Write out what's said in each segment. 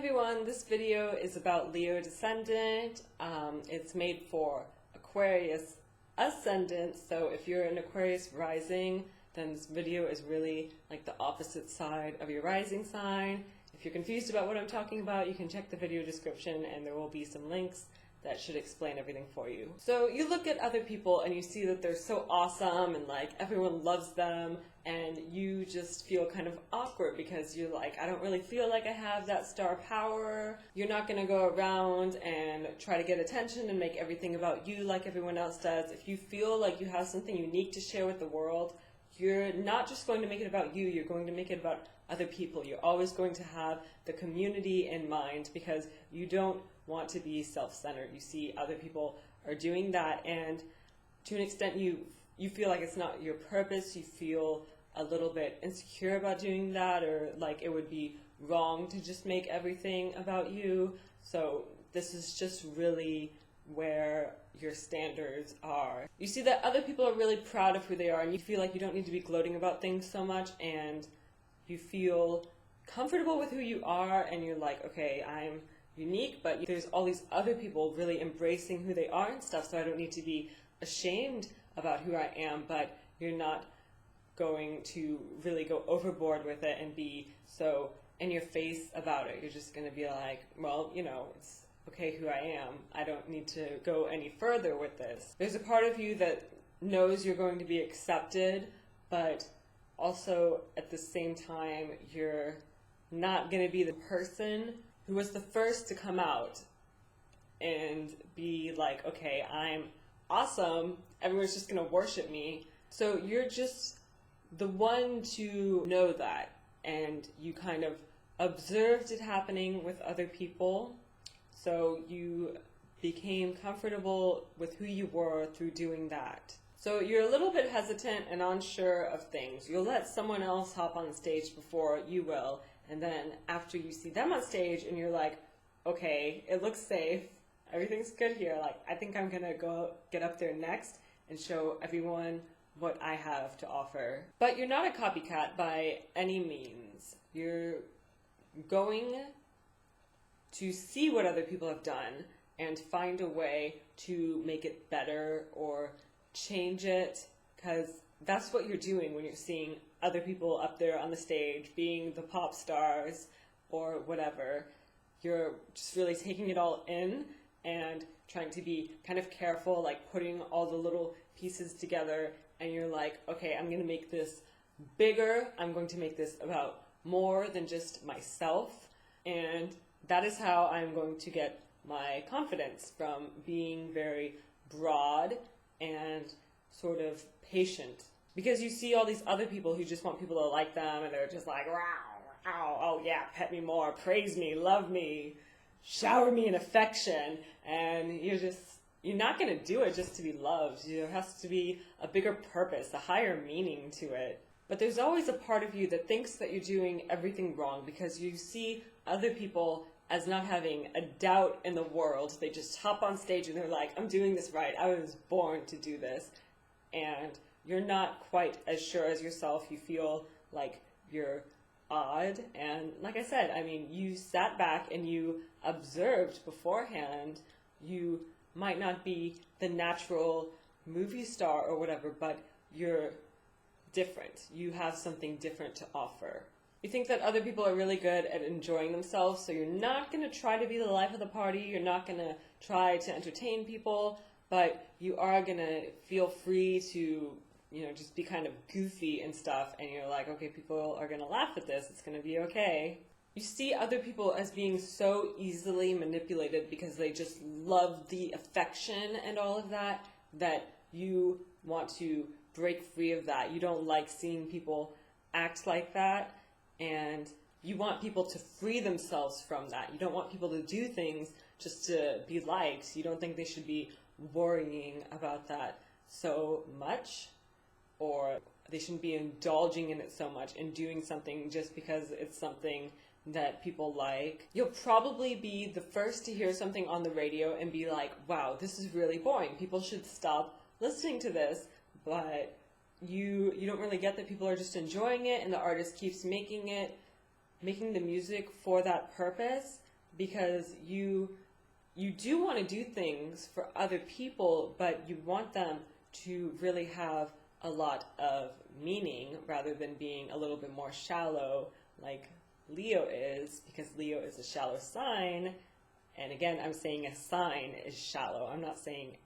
everyone, this video is about Leo Descendant. It's made for Aquarius Ascendant, so if you're an Aquarius rising, then this video is really like the opposite side of your rising sign. If you're confused about what I'm talking about, you can check the video description and there will be some links that should explain everything for you. So you look at other people and you see that they're so awesome and like everyone loves them, and you just feel kind of awkward because you're like, I don't really feel like I have that star power. You're not going to go around and try to get attention and make everything about you like everyone else does. If you feel like you have something unique to share with the world, you're not just going to make it about you, you're going to make it about other people. You're always going to have the community in mind because you don't want to be self-centered. You see other people are doing that, and to an extent you feel like it's not your purpose. You feel a little bit insecure about doing that, or like it would be wrong to just make everything about you. So this is just really where your standards are. You see that other people are really proud of who they are, and you feel like you don't need to be gloating about things so much, and you feel comfortable with who you are, and you're like, okay, I'm unique, but there's all these other people really embracing who they are and stuff, so I don't need to be ashamed about who I am. But you're not going to really go overboard with it and be so in your face about it. You're just going to be like, well, you know, it's okay who I am. I don't need to go any further with this. There's a part of you that knows you're going to be accepted, but also at the same time, you're not going to be the person who was the first to come out and be like, okay, I'm awesome, everyone's just going to worship me. So you're just the one to know that, and you kind of observed it happening with other people, so you became comfortable with who you were through doing that. So you're a little bit hesitant and unsure of things. You'll let someone else hop on stage before you will, and then after you see them on stage and you're like, okay, it looks safe, everything's good here, like I think I'm gonna go get up there next and show everyone what I have to offer. But you're not a copycat by any means. You're going to see what other people have done and find a way to make it better or change it, because that's what you're doing when you're seeing other people up there on the stage being the pop stars or whatever. You're just really taking it all in and trying to be kind of careful, like putting all the little pieces together, and you're like, okay, I'm going to make this bigger. I'm going to make this about more than just myself, and that is how I'm going to get my confidence, from being very broad and sort of patient. Because you see all these other people who just want people to like them, and they're just like, wow, wow, oh yeah, pet me more, praise me, love me, shower me in affection, and you're not going to do it just to be loved. There has to be a bigger purpose, a higher meaning to it. But there's always a part of you that thinks that you're doing everything wrong because you see other people as not having a doubt in the world. They just hop on stage and they're like, I'm doing this right. I was born to do this. And you're not quite as sure as yourself. You feel like you're odd. And like I said, I mean, you sat back and you observed beforehand. You might not be the natural movie star or whatever, but you're different. You have something different to offer. You think that other people are really good at enjoying themselves, so you're not going to try to be the life of the party. You're not going to try to entertain people, but you are going to feel free to, just be kind of goofy and stuff, and you're like, okay, people are going to laugh at this. It's going to be okay. You see other people as being so easily manipulated because they just love the affection and all of that, that you want to break free of that. You don't like seeing people act like that, and you want people to free themselves from that. You don't want people to do things just to be liked. You don't think they should be worrying about that so much, or they shouldn't be indulging in it so much and doing something just because it's something that people like. You'll probably be the first to hear something on the radio and be like, wow, this is really boring. People should stop listening to this. But you don't really get that people are just enjoying it, and the artist keeps making the music for that purpose, because you do want to do things for other people, but you want them to really have a lot of meaning rather than being a little bit more shallow like Leo is, because Leo is a shallow sign. And again, I'm saying a sign is shallow. I'm not saying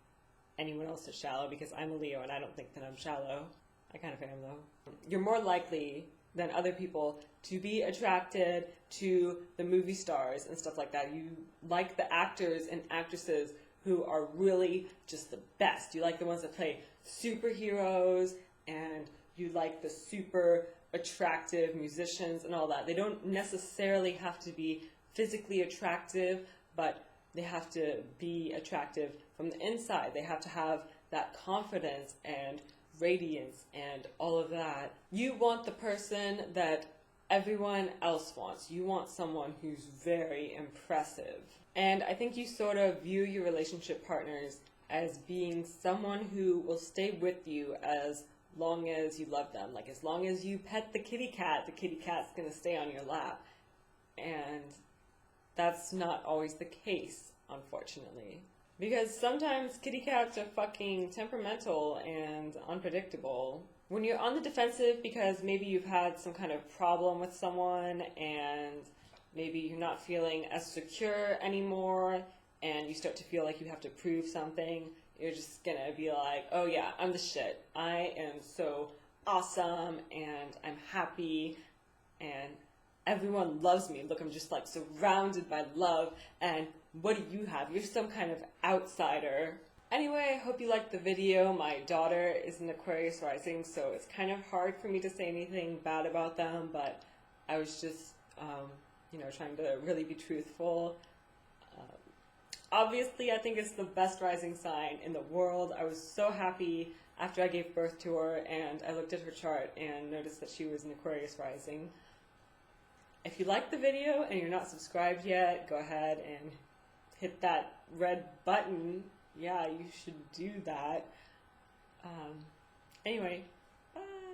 anyone else is shallow, because I'm a Leo and I don't think that I'm shallow. I kind of am though. You're more likely than other people to be attracted to the movie stars and stuff like that. You like the actors and actresses who are really just the best. You like the ones that play superheroes, and you like the super attractive musicians and all that. They don't necessarily have to be physically attractive, but they have to be attractive from the inside. They have to have that confidence and radiance and all of that. You want the person that everyone else wants. You want someone who's very impressive. And I think you sort of view your relationship partners as being someone who will stay with you as long as you love them. Like, as long as you pet the kitty cat's gonna stay on your lap. And that's not always the case, unfortunately. Because sometimes kitty cats are fucking temperamental and unpredictable. When you're on the defensive because maybe you've had some kind of problem with someone, and maybe you're not feeling as secure anymore, and you start to feel like you have to prove something, you're just gonna be like, oh yeah, I'm the shit. I am so awesome, and I'm happy, and everyone loves me. Look, I'm just like surrounded by love, and what do you have? You're some kind of outsider. Anyway, I hope you liked the video. My daughter is an Aquarius rising, so it's kind of hard for me to say anything bad about them, but I was just, trying to really be truthful. Obviously, I think it's the best rising sign in the world. I was so happy after I gave birth to her, and I looked at her chart and noticed that she was an Aquarius rising. If you liked the video and you're not subscribed yet, go ahead and hit that red button. Yeah, you should do that. Anyway, bye.